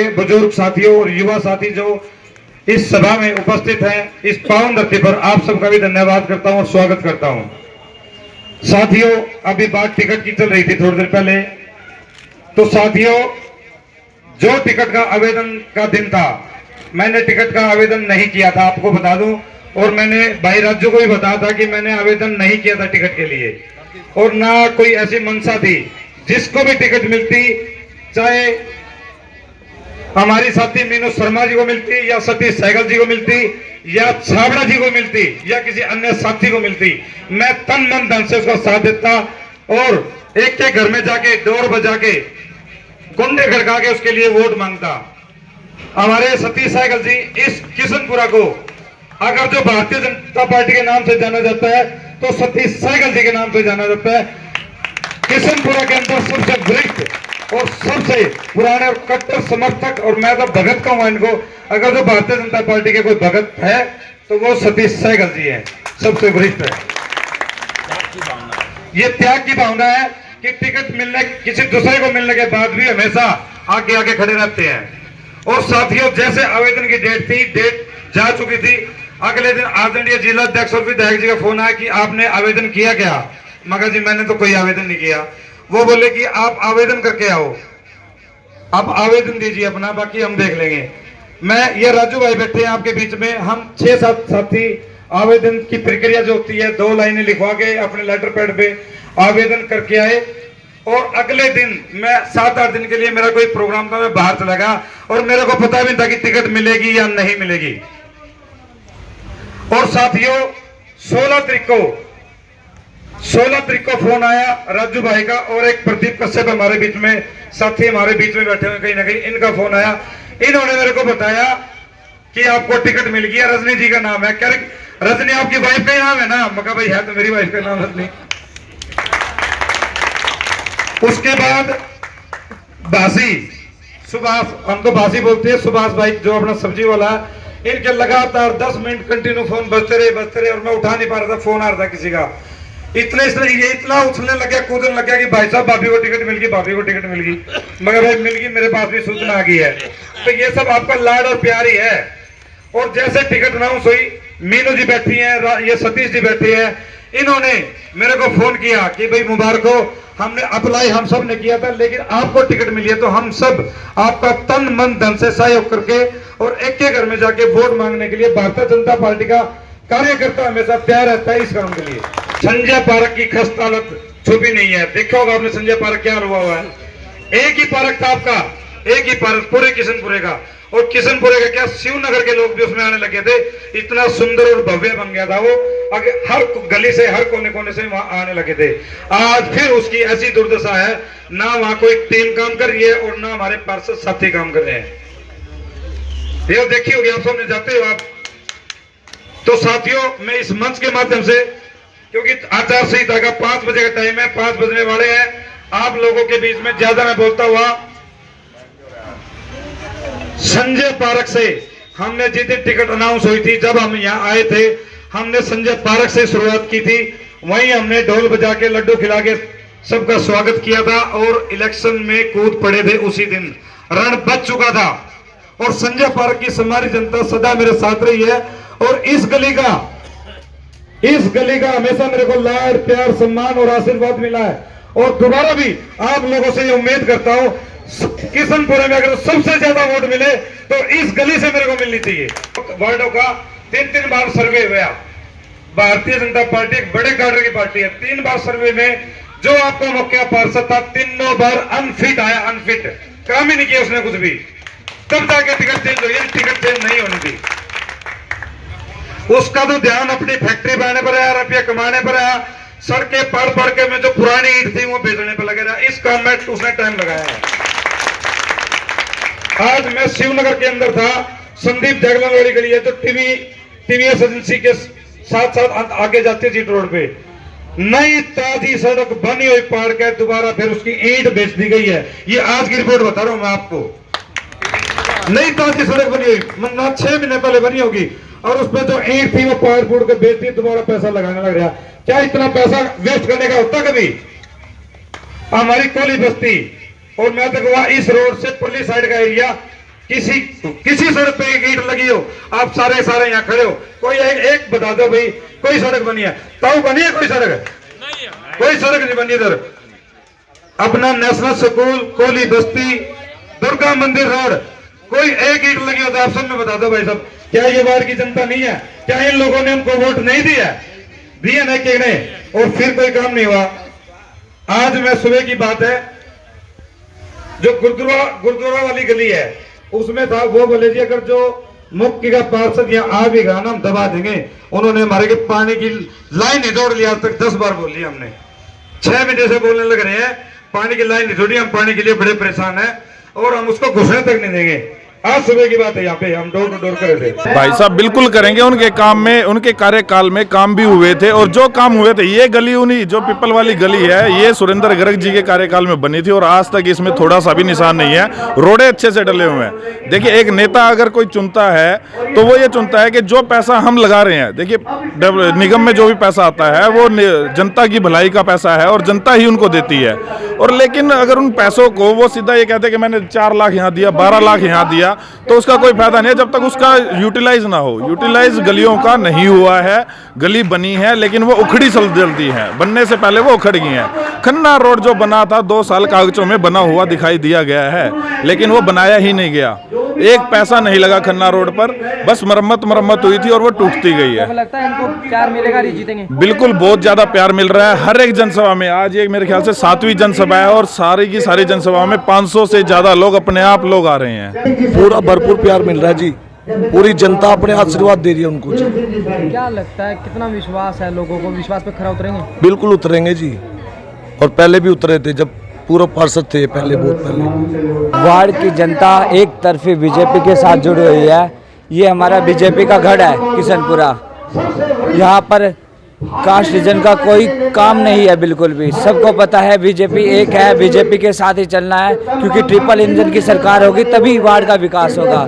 के बुजुर्ग साथियों और युवा साथी जो इस सभा में उपस्थित हैं, इस पावन धरती पर आप सबका भी धन्यवाद करता हूं और स्वागत करता हूं। साथियों, अभी बात टिकट की चल रही थी थोड़ी देर पहले। तो साथियों, जो टिकट का आवेदन का दिन था, मैंने टिकट का आवेदन नहीं किया था, आपको बता दूं। और मैंने भाई राज्यों को भी बताया था कि मैंने आवेदन नहीं किया था टिकट के लिए, और ना कोई ऐसी मंशा थी। जिसको भी टिकट मिलती, चाहे हमारी साथी मीनू शर्मा जी को मिलती, या सतीश सहगल जी को मिलती, या छाबड़ा जी को मिलती, या किसी अन्य साथी को मिलती, मैं तन मन धन से उसका साथ देता और एक के घर में जाके डोर बजा के गुंडे खड़का के उसके लिए वोट मांगता। हमारे सतीश सहगल जी इस किशनपुरा को अगर जो भारतीय जनता पार्टी के नाम से जाना जाता है तो सतीश सहगल जी के नाम से जाना जाता है। किशनपुरा के अंदर सबसे वरिष्ठ और सबसे पुराने और कट्टर समर्थक, और मैं तो भगत कहूंगा इनको, अगर जो भारतीय जनता पार्टी के कोई भगत है तो वो सतीश सहगल जी है, सबसे वरिष्ठ है। ये त्याग की भावना है कि टिकट मिलने, किसी दूसरे को मिलने के बाद भी हमेशा आगे आगे खड़े रहते हैं। और साथियों, जैसे आवेदन की डेट थी, डेट जा चुकी थी। अगले दिन आदरणीय जिला अध्यक्ष और विधायक जी का फोन आया कि आपने आवेदन किया क्या? मगर जी मैंने तो कोई आवेदन नहीं किया। वो बोले कि आप आवेदन करके आओ, आप आवेदन दीजिए अपना, बाकी हम देख लेंगे। मैं, ये राजू भाई बैठे हैं आपके बीच में, हम 6-7 साथी आवेदन की प्रक्रिया जो होती है 2 लाइनें लिखवा के अपने लेटर पैड पे आवेदन करके आए। और अगले दिन मैं 7-8 दिन के लिए मेरा कोई प्रोग्राम था, मैं बाहर चला गया और मेरे को पता भी था कि टिकट मिलेगी या नहीं मिलेगी। और साथियों, 16 तारीख को फोन आया राजू भाई का, और एक प्रदीप कश्यप हमारे बीच में साथी, हमारे बीच में बैठे हुए कहीं ना कहीं, इनका फोन आया। इन्होंने मेरे को बताया कि आपको टिकट मिल गया, रजनी जी का नाम है। क्या रजनी आपकी वाइफ का नाम है ना? मका भाई है तो मेरी वाइफ का नाम रजनी। उसके बाद बासी सुभाष, हम तो बासी बोलते हैं, सुभाष भाई जो अपना सब्जी वाला, इनके लगातार 10 मिनट कंटिन्यू फोन बजते रहे और मैं उठा नहीं पा रहा था। फोन आ रहा था किसी का, इतना उछलने लग गया, कूदने लग गया कि भाई साहब भाभी को टिकट मिल गई, भाभी को टिकट मिल गई। मगर भाई मिल गई, मेरे पास भी सूचना आ गई है। तो ये सब आपका लाड और प्यार ही है। और जैसे टिकट अनाउंस हुई, मीनू जी बैठी हैं, ये सतीश जी बैठे हैं, इन्होंने मेरे को फोन किया कि भाई मुबारक हो, हमने अप्लाई हम सब ने किया था, लेकिन आपको टिकट मिली है, तो हम सब आपका तन मन धन से सहयोग करके और एक के घर में जाके वोट मांगने के लिए, भारतीय जनता पार्टी का कार्यकर्ता हमेशा तैयार रहता है इस काम के लिए। संजय पारक की खस्तालत छुपी नहीं है। देखा होगा आपने संजय पारक क्या हुआ है। एक ही पारक था आपका, एक ही पारक पूरे किशनपुरे का, और किशनपुरे का क्या, शिवनगर के लोग भी उसमें आने लगे थे। इतना सुंदर और भव्य बन गया था वो, हर गली से, हर कोने कोने से वहां आने लगे थे। आज फिर उसकी ऐसी दुर्दशा है, ना वहां कोई टीम काम कर रही है और ना हमारे पार्षद साथी काम कर रहे हैं। ये देखी होगी आप, सबने जाते हो आप। तो साथियों, मैं इस मंच के माध्यम से, क्योंकि आचार संहिता का 5 बजे का टाइम है, 5 बजने वाले हैं, आप लोगों के बीच में ज्यादा मैं बोलता हुआ, संजय पारक से हमने जितनी टिकट अनाउंस हुई थी, जब हम यहाँ आए थे, हमने संजय पारक से शुरुआत की थी। वहीं हमने ढोल बजा के, लड्डू खिला के सबका स्वागत किया था, और इलेक्शन में कूद पड़े थे। उसी दिन रण बच चुका था, और संजय पारक की हमारी जनता सदा मेरे साथ रही है। और इस गली का हमेशा मेरे को लाड प्यार सम्मान और आशीर्वाद मिला है। और दोबारा भी आप लोगों से ये उम्मीद करता हूं, किशनपुरे में अगर सबसे ज्यादा वोट मिले तो इस गली से मेरे को मिलनी चाहिए। वार्डों का 3 बार सर्वे हुआ। भारतीय जनता पार्टी एक बड़े कार्डर की पार्टी है। 3 बार सर्वे में जो आपका मुख्य पार्षद था, 3 बार अनफिट आया, अनफिट, काम ही नहीं किया उसने कुछ भी। तब जाके टिकट चेंज हुई, टिकट चेंज नहीं होनी थी। उसका तो ध्यान अपनी फैक्ट्री बनाने पर है, रुपया कमाने पर है, सड़कें पढ़ के में जो पुरानी ईंट थी वो बेचने पर लगे रहा। इस काम में उसने टाइम लगाया है। आज मैं शिवनगर के अंदर था, संदीप जगलाल वाली गली है, तो टीवीएस एजेंसी के साथ साथ आगे जाती है जीट रोड पे, नई ताजी सड़क बनी हुई पाड़ के दोबारा फिर उसकी ईंट बेच दी गई है। ये आज की रिपोर्ट बता रहा हूं मैं आपको। नई ताजी सड़क बनी हुई, मतलब 6 महीने पहले बनी होगी, और उसमें जो ईंट थी वो पाड़ फूड़ के बेच दी, दोबारा पैसा लगाने लग रहा। क्या इतना पैसा वेस्ट करने का होता कभी? हमारी कोली बस्ती, और मैं तो कहूँगा इस रोड से पल्ली साइड का एरिया किसी सड़क पे एक ईंट लगी हो, आप सारे यहाँ खड़े हो, कोई एक बता दो भाई कोई सड़क बनी है, ताऊ बनी है कोई सड़क? कोई सड़क नहीं बनी इधर। अपना नेशनल स्कूल, कोली बस्ती, दुर्गा मंदिर रोड, कोई एक ईंट लगी हो तो आप सब में बता दो भाई साहब। क्या ये वार्ड की जनता नहीं है? क्या इन लोगों ने उनको वोट नहीं दिया? दिया ना कि नहीं? और फिर कोई काम नहीं हुआ। आज मैं सुबह की बात है, जो गुरुद्वारा वाली गली है उसमें था, वो बोले जी अगर जो मुख्य का पार्षद यहाँ आ भी गया ना हम दबा देंगे। उन्होंने हमारे के पानी की लाइन ही जोड़ लिया, आज तक 10 बार बोल लिया हमने, 6 महीने से बोलने लग रहे हैं पानी की लाइन नहीं जोड़ी, हम पानी के लिए बड़े परेशान हैं और हम उसको घुसने तक नहीं देंगे। आज सुबह की बात है, यहाँ पे हम डोर टू डोर कर रहे थे। भाई साहब बिल्कुल करेंगे, उनके काम में, उनके कार्यकाल में काम भी हुए थे और जो काम हुए थे, ये गली उन्हीं जो पीपल वाली गली है ये सुरेंद्र गर्ग जी के कार्यकाल में बनी थी और आज तक इसमें थोड़ा सा भी निशान नहीं है। रोडे अच्छे से डले हुए हैं। देखिए एक नेता अगर कोई चुनता है तो वो ये चुनता है कि जो पैसा हम लगा रहे हैं, देखिए निगम में जो भी पैसा आता है वो जनता की भलाई का पैसा है और जनता ही उनको देती है। और लेकिन अगर उन पैसों को वो सीधा ये कहते हैं कि मैंने 4 लाख यहाँ दिया, 12 लाख यहाँ दिया, तो उसका कोई फायदा नहीं है जब तक उसका यूटिलाइज ना हो। यूटिलाइज गलियों का नहीं हुआ है, गली बनी है लेकिन वो उखड़ी जल्दी है, बनने से पहले वो उखड़ गई है। खन्ना रोड जो बना था 2 साल कागजों में बना हुआ दिखाई दिया गया है, लेकिन वो बनाया ही नहीं गया। एक पैसा नहीं लगा खन्ना रोड पर, बस मरम्मत हुई थी और वो टूटती गई है। लगता है इनको प्यार मिलेगा, जीतेंगे? बिल्कुल बहुत ज्यादा प्यार मिल रहा है हर एक जनसभा में। आज ये मेरे ख्याल से 7वीं जनसभा है और सारी की सारी जनसभा में 500 से ज्यादा लोग अपने आप लोग आ रहे हैं। पूरा भरपूर प्यार मिल रहा है जी, पूरी जनता अपने आशीर्वाद दे रही है उनको जी। क्या लगता है कितना विश्वास है लोगों को, विश्वास पे खरा उतरेंगे? बिल्कुल उतरेंगे जी, और पहले भी उतरे थे जब पूर्व पार्षद थे पहले, बहुत पहले। वार्ड की जनता एक तरफी बीजेपी के साथ जुड़ी हुई है। ये हमारा बीजेपी का गढ़ है किशनपुरा। यहाँ पर कास्ट रीजन का कोई काम नहीं है बिल्कुल भी। सबको पता है बीजेपी एक है, बीजेपी के साथ ही चलना है क्योंकि ट्रिपल इंजन की सरकार होगी तभी वार्ड का विकास होगा।